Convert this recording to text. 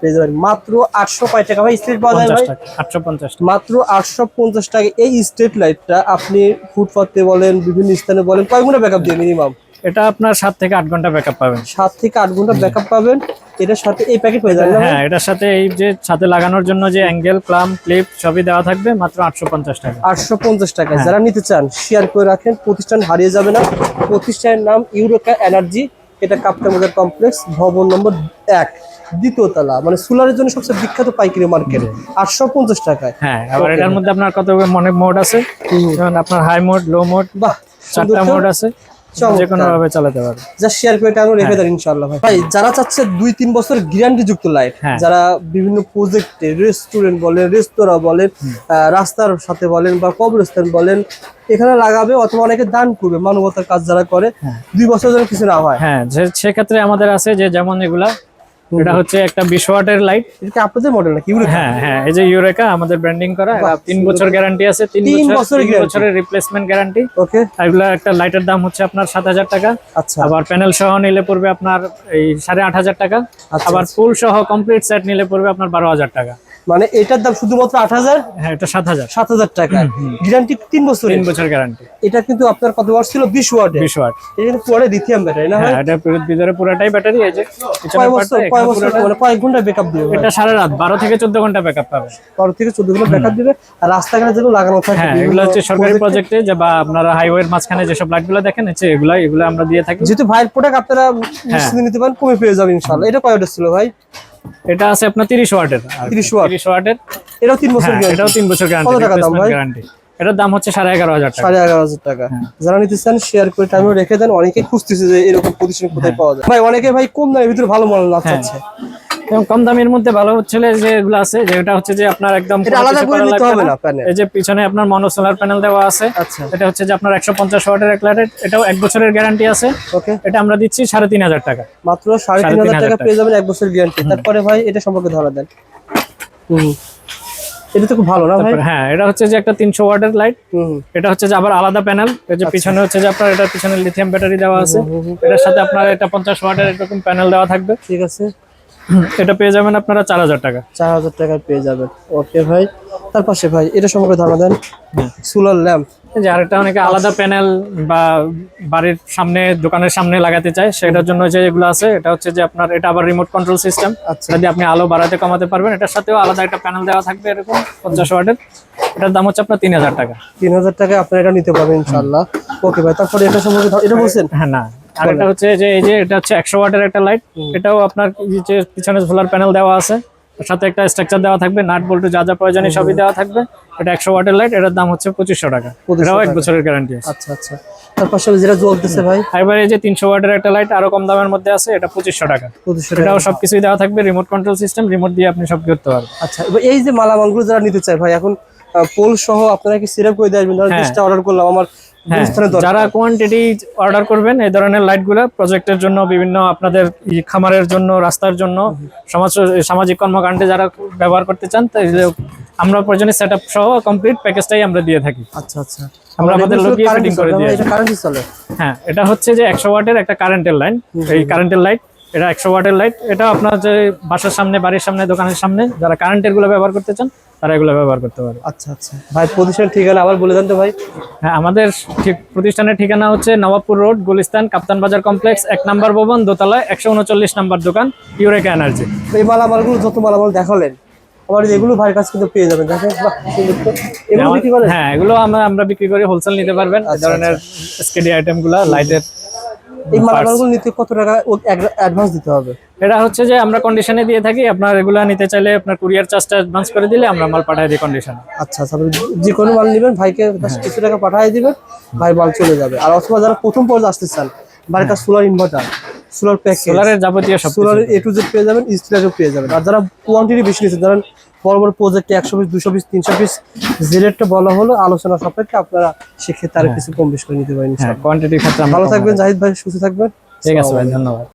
পেয়ে যাবেন মাত্র 800 কয় টাকা ভাই স্ট্রিট পাওয়া যায় ভাই 850 মাত্র 850 টাকা। এই স্ট্রিট লাইটটা আপনি ফুটপাতে বলেন বিভিন্ন স্থানে বলেন কয় ঘন্টা ব্যাকআপ দিয়ে মিনিমাম? এটা আপনার 7 থেকে 8 ঘন্টা ব্যাকআপ পাবেন। 7 থেকে 8 ঘন্টা ব্যাকআপ পাবেন। এটার সাথে এই প্যাকেট হয়ে যাবে না? হ্যাঁ, এটার সাথে এই যে সাথে লাগানোর জন্য যে অ্যাঙ্গেল ক্লাম ক্লিপ সবই দেওয়া থাকবে মাত্র 850 টাকা। 850 টাকা। যারা নিতে চান শেয়ার করে রাখেন, প্রতিষ্ঠান হারিয়ে যাবে না। প্রতিষ্ঠানের নাম ইউরোকা এনার্জি, এটা কাপ্তান বাজার কমপ্লেক্স, ভবন নম্বর 1, দ্বিতীয় তলা, মানে সোলারের জন্য সবচেয়ে বিখ্যাত পাইকারি মার্কেট। 850 টাকায়। হ্যাঁ, আবার এটার মধ্যে আপনার কত অনেক মোড আছে, যেমন আপনার হাই মোড, লো মোড, বাহ, 4টা মোড আছে, যে কোনো ভাবে চালাতে পারবে। যা শেয়ার করে টানো রেখে দেন ইনশাআল্লাহ ভাই। ভাই যারা চাচ্ছে 2-3 বছর গ্যারান্টি যুক্ত লাইট, যারা বিভিন্ন প্রজেক্টে রেস্টুরেন্ট বলেন, রেস্তোরাঁ বলেন, রাস্তার সাথে বলেন বা কবরস্থান বলেন, এখানে লাগাবে অথবা অনেকে দান করবে, মানবতার কাজ যারা করে, 2 বছর যেন কিছু না হয়। হ্যাঁ, সেক্ষেত্রে আমাদের আছে যে যেমন এগুলা, এটা হচ্ছে একটা 20 ওয়াটের লাইট। এটা আপনাদের মডেল নাকি? হ্যাঁ হ্যাঁ, এই যে ইউরেকা আমাদের ব্র্যান্ডিং করা, 3 বছর গ্যারান্টি আছে, 3 বছরের রিপ্লেসমেন্ট গ্যারান্টি। ওকে, এগুলা একটা লাইটের দাম হচ্ছে আপনার 7000 টাকা। আচ্ছা, আবার প্যানেল সহ নিলে পড়বে আপনার এই 8500 টাকা। আবার ফুল সহ কমপ্লিট সেট নিলে পড়বে আপনার 12000 টাকা। মানে এটার দাম শুধুমাত্র 8000? হ্যাঁ, এটা 7000 টাকা। গ্যারান্টি 3 বছর। 3 বছর গ্যারান্টি। এটা কিন্তু আপনার কত ওয়াট ছিল? 20 ওয়াট। 20 ওয়াট। এটা কিন্তু পুরো লিথিয়াম ব্যাটারি না? হ্যাঁ, এটা ভিতরে পুরোটাই ব্যাটারি। এই যে কয় বছর মানে কয় ঘন্টা ব্যাকআপ দিবে? এটা সারা রাত 12 থেকে 14 ঘন্টা ব্যাকআপ পাবে। 12 থেকে 14 ঘন্টা ব্যাকআপ দিবে। আর রাস্তাঘাটে যেগুলো লাগানো থাকে, হ্যাঁ, এগুলো হচ্ছে সরকারি প্রজেক্টে যে বা আপনারা হাইওয়ের মাঝখানে যেসব লাইটগুলো দেখেন, হচ্ছে এগুলো আমরা দিয়ে থাকি। যেহেতু ভাইয়ের প্রোডাক্ট আপনারা নিশ্চিত নিতে পারেন, কমে পেয়ে যাবেন ইনশাআল্লাহ। এটা কয় ওয়াটের ছিল ভাই? এটা আছে আপনার 30 ওয়াটের। 30 ওয়াটের। এটাও 3 বছর গ্যারান্টি। এটাও 3 বছর গ্যারান্টি। কত টাকা দাম ভাই? এটার দাম হচ্ছে 11500 টাকা। 11500 টাকা। যারা নিতে চান শেয়ার করে টাইমে রেখে দেন। অনেকে খুঁজতেছে যে এরকম প্রতিষ্ঠান কোথায় পাওয়া যায়। ভাই অনেকে ভাই কম দামের ভিতরে ভালো মডেল চাচ্ছে। এবং কম দামের মধ্যে ভালো হচ্ছে যে এগুলো আছে, যে এটা হচ্ছে যে আপনার একদম আলাদা করে নিতে হবে না প্যানেল। এই যে পিছনে আপনার মনো সোলার প্যানেল দেওয়া আছে। আচ্ছা, এটা হচ্ছে যে আপনার 150 ওয়াটের এক লাইট। এটাও 1 বছরের গ্যারান্টি আছে। ওকে, এটা আমরা দিচ্ছি 3500 টাকা। মাত্র 3500 টাকা পেয়ে যাবেন 1 বছর গ্যারান্টি। তারপরে ভাই এটা সম্পর্কে ধারণা দেন। এটা তো খুব ভালো না ভাই? হ্যাঁ, এটা হচ্ছে যে একটা 300 ওয়াটের লাইট। এটা হচ্ছে যে আবার আলাদা প্যানেল। এই যে পিছনে হচ্ছে যে আপনার এটার পিছনে লিথিয়াম ব্যাটারি দেওয়া আছে। এটার সাথে আপনার এটা 50 ওয়াটের এরকম প্যানেল দেওয়া থাকবে। ঠিক আছে, এটা পেয়ে যাবেন আপনারা 4000 টাকা। 4000 টাকায় পেয়ে যাবেন। ওকে ভাই, তার পাশে ভাই এটা সম্পর্কে ধারণা দেন। সোলার ল্যাম্প, যে আরেকটা অনেকে আলাদা প্যানেল বা বাড়ির সামনে দোকানের সামনে লাগাতে চায়, সেটার জন্য যে এগুলো আছে, এটা হচ্ছে যে আপনার এটা আবার রিমোট কন্ট্রোল সিস্টেম। যদি আপনি আলো বাড়াতে কমাতে পারবেন। এটার সাথেও আলাদা একটা প্যানেল দেওয়া থাকবে এরকম 50 ওয়াটের। এটার দাম হচ্ছে আপনার 3000 টাকা। 3000 টাকায় আপনারা এটা নিতে পারবেন ইনশাআল্লাহ। ওকে ভাই, তারপরে এটা সম্পর্কে এটা বলছেন? হ্যাঁ, না, আর এটা হচ্ছে যে এই যে এটা হচ্ছে 100 ওয়াটের একটা লাইট। এটাও আপনার যে পিছনে সোলার প্যানেল দেওয়া আছে, এর সাথে একটা স্ট্রাকচার দেওয়া থাকবে, নাট বল্টু যা যা প্রয়োজনীয় সবই দেওয়া থাকবে। এটা 100 ওয়াটের লাইট। এটার দাম হচ্ছে 2500 টাকা। এটাও 1 বছরের গ্যারান্টি আছে। আচ্ছা আচ্ছা, তার পাশে যেটা জ্বলতেছে ভাই, এবারে এই যে 300 ওয়াটের একটা লাইট আরো কম দামের মধ্যে আছে, এটা 2500 টাকা। এটাও সবকিছুই দেওয়া থাকবে, রিমোট কন্ট্রোল সিস্টেম, রিমোট দিয়ে আপনি সব করতে পারবেন। আচ্ছা, এই যে মালামালগুলো যারা নিতে চায় ভাই, এখন পোল সহ আপনারা কি সিরাপ করে দিয়ে আসবেন? ধরুন 20টা অর্ডার করলাম, আমার যারা কোয়ান্টিটি অর্ডার করবেন এই ধরনের লাইটগুলো প্রজেক্টের জন্য, বিভিন্ন আপনাদের খামারের জন্য, রাস্তার জন্য, সামাজিক কর্মকাণ্ডে যারা ব্যবহার করতে চান, তাই আমরা প্রয়োজনীয় সেটআপ সহ কমপ্লিট প্যাকেজটাই আমরা দিয়ে থাকি। আচ্ছা আচ্ছা, আমরা আমাদের লোকিয়ে ফিটিং করে দিই। এটা কারেন্টে চলে? হ্যাঁ, এটা হচ্ছে যে 100 ওয়াটের একটা কারেন্টের লাইন। এই কারেন্টের লাইট, এটা 100 ওয়াটের লাইট। এটা আপনার যে বাসার সামনে, বাড়ির সামনে, দোকানের সামনে যারা কারেন্টের গুলো ব্যবহার করতে চান, তারা এগুলো ব্যবহার করতে পারে। আচ্ছা আচ্ছা ভাই, প্রতিষ্ঠানের ঠিকানা আবার বলে দেন তো ভাই। হ্যাঁ, আমাদের প্রতিষ্ঠানের ঠিকানা হচ্ছে নবাবপুর রোড, গুলিস্তান, কাপ্তান বাজার কমপ্লেক্স, 1 নম্বর ভবন, দোতলায়, 139 নম্বর দোকান, ইউরেকা এনার্জি। এই মালামালগুলো যত মালামাল দেখালেন, আমার এগুলো ভাইয়ের কাছ থেকে পেয়ে যাবেন। দেখেন, এগুলো বিক্রি করেন? হ্যাঁ, এগুলো আমরা বিক্রি করি, হোলসেল নিতে পারবেন। এই ধরনের এসকেডি আইটেম গুলা, লাইটের। এই মালামালগুলো নিতে কত টাকা অ্যাডভান্স দিতে হবে? এটা হচ্ছে যে আমরা কন্ডিশনে দিয়ে থাকি। আপনার এগুলা নিতে চাইলে আপনার কুরিয়ার চার্জটা অ্যাডভান্স করে দিলে আমরা মাল পাঠিয়ে দিই কন্ডিশনে। আচ্ছা আচ্ছা, যে কোনো মাল নেবেন ভাইকে কিছু টাকা পাঠিয়ে দিবেন, ভাই মাল চলে যাবে। আর অথবা যারা প্রথম পর্যায়ে আসতে চান, বাড়িতে সোলার ইনভার্টার, সোলার প্যাকেজ, সোলারের যাবতীয় সব, সোলারের A to Z পেয়ে যাবেন, ইনস্টলেশন পেয়ে যাবেন। আর যারা কোয়ান্টিটি বেশি নিচ্ছেন, ধরেন বড় বড় প্রজেক্টে 100 পিস, 200 পিস, 300 পিস, যে রেটটা বলা হলো আলোচনা সাপেক্ষে আপনারা সেক্ষেত্রে আরো কিছু কম বেশি করে নিতে পারেন। কোয়ান্টিটির ক্ষেত্রে। ভালো থাকবেন জাহিদ ভাই, সুস্থ থাকবেন। ঠিক আছে ভাই, ধন্যবাদ।